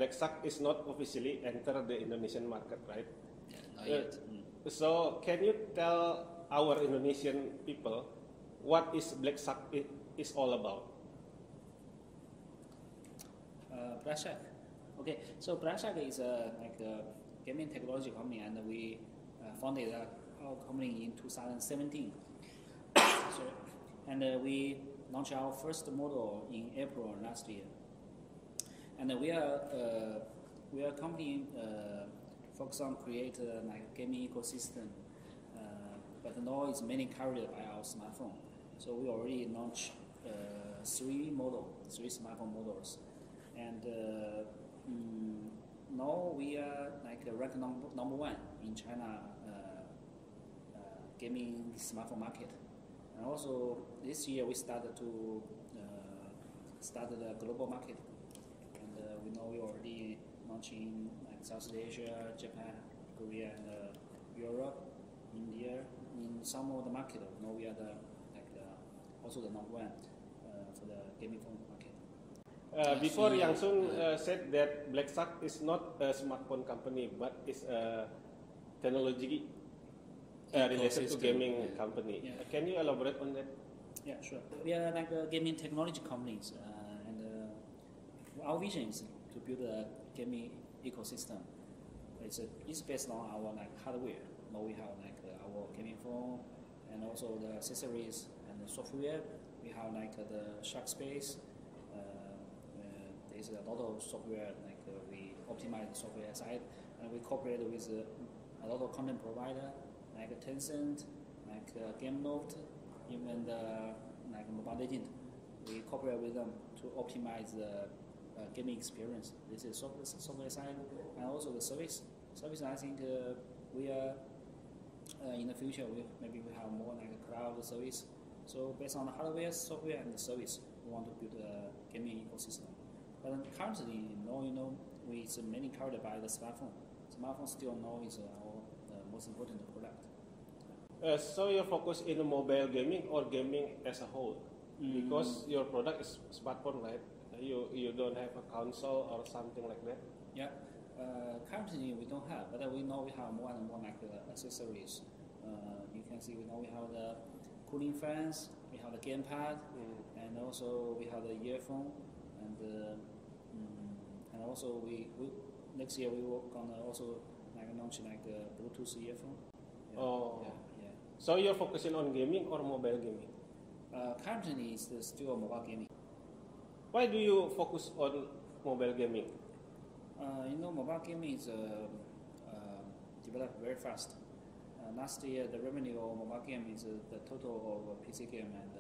Black Shark is not officially entered the Indonesian market, right? Yeah, not yet. So can you tell our Indonesian people what is Black Shark is all about? Black Shark. Okay, so Black Shark is like a gaming technology company, and we founded our company in 2017. So, and we launched our first model in April last year. And we are a company focused on create like gaming ecosystem, but now it's mainly carried by our smartphone. So we already launched three smartphone models, and now we are like ranked number one in China gaming smartphone market. And also this year we started to start the global market, and we know we already launching like South Asia, Japan, Korea, and Europe, India. In some of the market, now we are also the number one for the gaming phone market. Before Yang Sun said that Black Shark is not a smartphone company, but is a technology related to gaming company. Yeah. Can you elaborate on that? Yeah, sure. We are like a gaming technology companies, and our vision is to build a gaming ecosystem. It's based on our like hardware. Now we have like our gaming phone, and also the accessories and the software. We have like the Shark Space. There's a lot of software like we optimize the software side, and we cooperate with a lot of content provider like Tencent, like GameNote, even like Mobile Legend. We cooperate with them to optimize the gaming experience. This is software side, and also the service. Service, I think we are in the future. Maybe we have more like a cloud service. So based on the hardware, software, and the service, we want to build a gaming ecosystem. But currently, it's mainly carried by the smartphone. Smartphone still now is our most important product. So you focus in mobile gaming or gaming as a whole? Because your product is smartphone, right? You don't have a console or something like that? Yeah. Currently we don't have, but we know we have more and more like accessories. You can see we have the cooling fans, we have the gamepad, and also we have the earphone, and also we next year we will gonna also like launch like a Bluetooth earphone. Yeah. Oh. Yeah. So you're focusing on gaming or mobile gaming? Currently it's still mobile gaming. Why do you focus on mobile gaming? Mobile gaming is developed very fast. Last year, the revenue of mobile game is the total of PC game and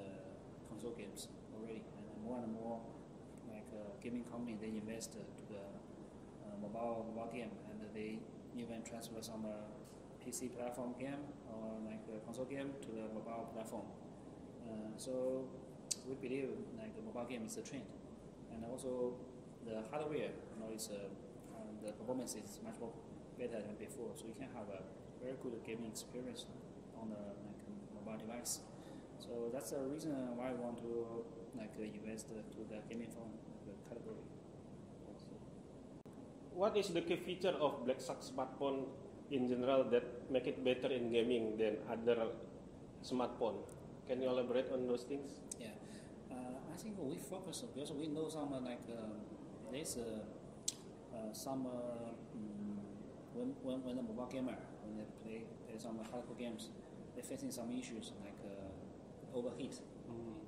console games already. And more like gaming company, they invest to the mobile game, and they even transfer some PC platform game or like console game to the mobile platform. So we believe like the mobile game is a trend, and also the hardware, the performance is much more better than before. So you can have a very good gaming experience on the mobile device. So that's the reason why I want to invest to the gaming phone category. What is the key feature of Black Shark smartphone in general that make it better in gaming than other smartphone? Can you elaborate on those things? Yeah, I think we focus because we know some there's some when the mobile gamer when they play some hardcore games, they're facing some issues like overheat,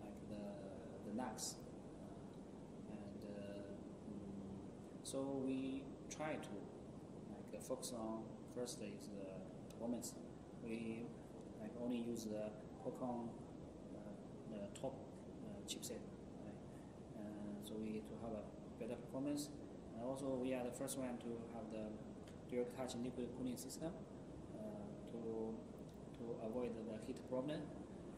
like the knocks, and so we try to focus on first is the performance. We only use the Qualcomm top chipset, right? So we to have a better performance. And also we are the first one to have the dual touch liquid cooling system to avoid the heat problem,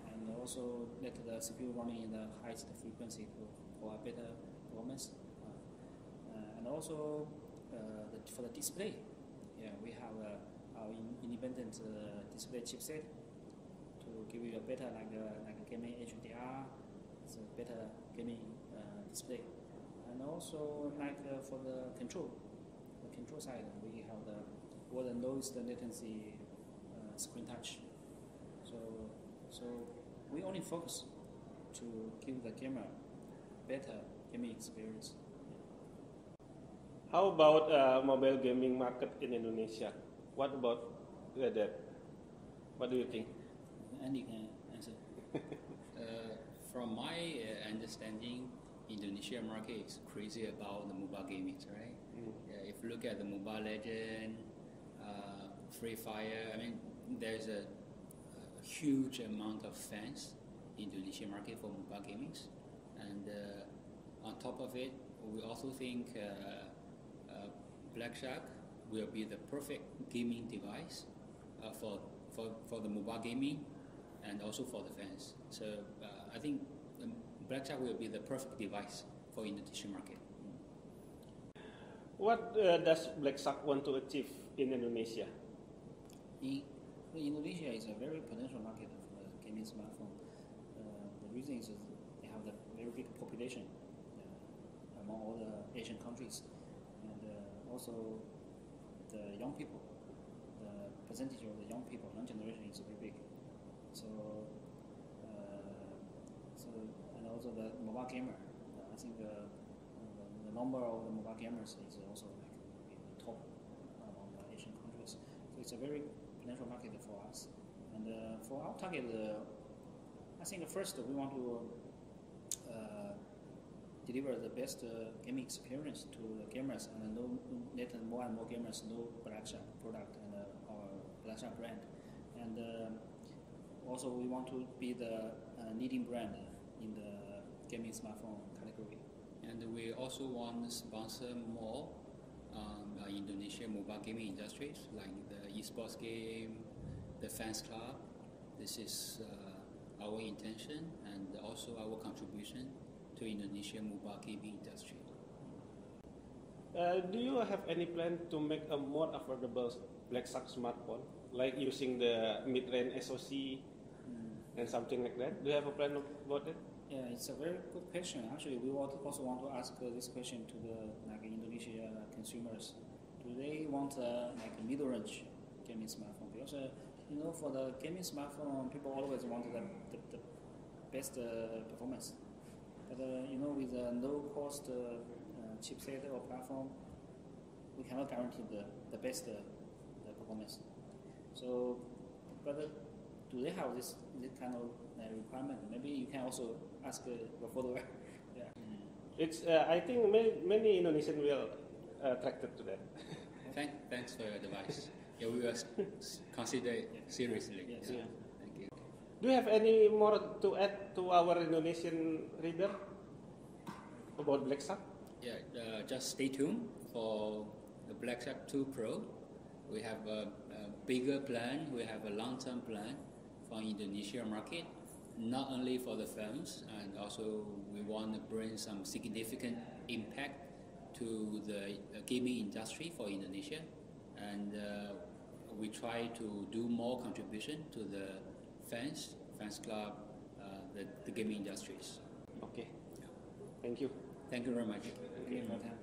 and also let the CPU running in the highest frequency for a better performance. And also for the display, we have our independent display chipset to give you a better like a gaming HDR, it's a better gaming display. And also for the control, control side, we have the what the lowest latency screen touch. So we only focus to give the gamer better gaming experience. How about mobile gaming market in Indonesia? What about that? What do you think? Andy can answer. From my understanding, Indonesia market is crazy about the mobile gaming, right? If you look at the Mobile Legend, Free Fire, I mean, there's a huge amount of fans in Indonesia market for mobile gaming, and on top of it, we also think Black Shark will be the perfect gaming device for the mobile gaming and also for the fans. So I think Black Shark will be the perfect device for Indonesian market. What does Black Shark want to achieve in Indonesia? Indonesia is a very potential market for the gaming smartphone. The reason is they have a very big population among all the Asian countries, and also the young people. The percentage of the young people, young generation, is very big. So and also the mobile gamer. I think the number of the mobile gamers is also like in the top among the Asian countries. So it's a very potential market for us. And for our target, I think first we want to deliver the best gaming experience to the gamers, and let more and more gamers know Black Shark product and our Black Shark brand. And also we want to be the leading brand in the gaming smartphone category. And we also want to sponsor more Indonesian mobile gaming industries, like the esports game, the fans club. This is our intention and also our contribution to Indonesian mobile gaming industry. Do you have any plan to make a more affordable Black Shark smartphone, like using the mid-range SoC and something like that? Do you have a plan about it? Yeah, it's a very good question. Actually, we also want to ask this question to the Indonesia consumers. Do they want like a mid-range gaming smartphone? Because for the gaming smartphone, people always want the best performance. But with a low-cost chipset or platform, we cannot guarantee the best the performance. So, but do they have this kind of requirement? Maybe you can also ask your follower. Yeah. It's I think many Indonesians will attracted to that. Thanks for your advice. Yeah, we will consider it seriously. Yes. Yeah. Thank you. Do you have any more to add to our Indonesian reader about Black Shark? Yeah, just stay tuned for the Black Shark 2 Pro. We have a bigger plan. We have a long-term plan for Indonesia market, not only for the films, and also we want to bring some significant impact to the gaming industry for Indonesia, and we try to do more contribution to the fans club, the gaming industries. Okay. Thank you. Thank you very much. Okay, for time.